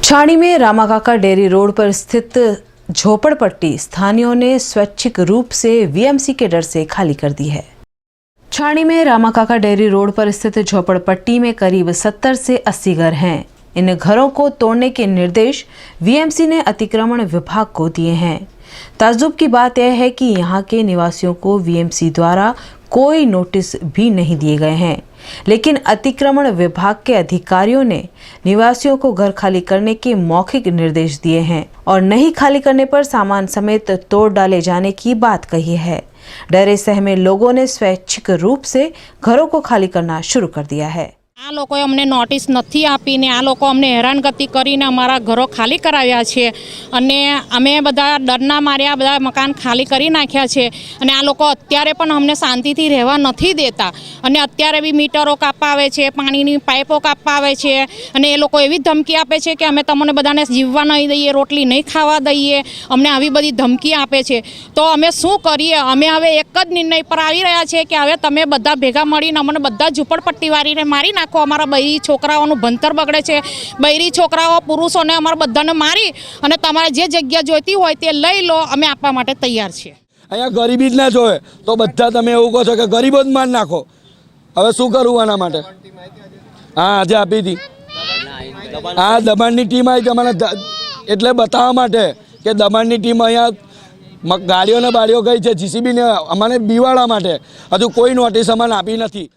छाणी में रामाकाका dairy road पर स्थित झोपड़पट्टी स्थानियों ने स्वैच्छिक रूप से वीएमसी के डर से खाली कर दी है। छाणी में रामाकाका डेयरी रोड पर स्थित झोपड़पट्टी में करीब 70 से 80 घर हैं। इन घरों को तोड़ने के निर्देश वीएमसी ने अतिक्रमण विभाग को दिए हैं। ताज्जुब की बात यह है कि यहाँ के निवासियों को वीएमसी द्वारा कोई नोटिस भी नहीं दिए गए हैं, लेकिन अतिक्रमण विभाग के अधिकारियों ने निवासियों को घर खाली करने के मौखिक निर्देश दिए हैं और नहीं खाली करने पर सामान समेत तोड़ डाले जाने की बात कही है। डरे सहमे लोगों ने स्वैच्छिक रूप से घरों को खाली करना शुरू कर दिया है। आ लोकोए अमने नोटिस नहीं आपी ने आ लोको अमने हैरानगति करीने अमारा घरों खाली कराव्या छे अने अमे बधा डरना मार्या बधा मकान खाली करी नाख्या छे अने आ लोको अत्यारे पण अमने शांतिथी रहेवा नहीं देता अने अत्यारे बी मीटरो कापवा आवे छे, पाणीनी पाइपो कापवा आवे छे अने ए लोको एवी धमकी आपे छे कि अमे तमने बधाने जीववा नहीं दईए, रोटली नहीं खावा दईए, अमने आवी बधी धमकी आपे छे। तो अमे शुं करीए? अमे हवे एक ज निर्णय पर आवी रह्या छे कि हवे तमे बधा भेगा मळीने अमने बधा झूंपड़पट्टीवाळीने मारी नाखो। अमारा बहेरी छोकराओनुं भणतर बगड़े छे, बहेरी छोकराओ पुरुषोने अमारा बधाने मारी अने तमारे जे जग्या जोईती होय ते लई लो, अमे आपवा माटे तैयार छीए। अहींया गरीबी ज ना जोए तो बधा तमे एवुं कहो छो के गरीबो ज मार नाखो। हवे शुं करवुं आना माटे? हाँ, आज आपी हती आ दबाणनी टीम आई तमने एटले बताववा माटे के दबाणनी टीम अहींया गाड़ीओ ने बाड़ीओ गई छे, जीसीबी ने अमने बीवाड़ा माटे हजू कोई नोटिस अमने आपी नथी।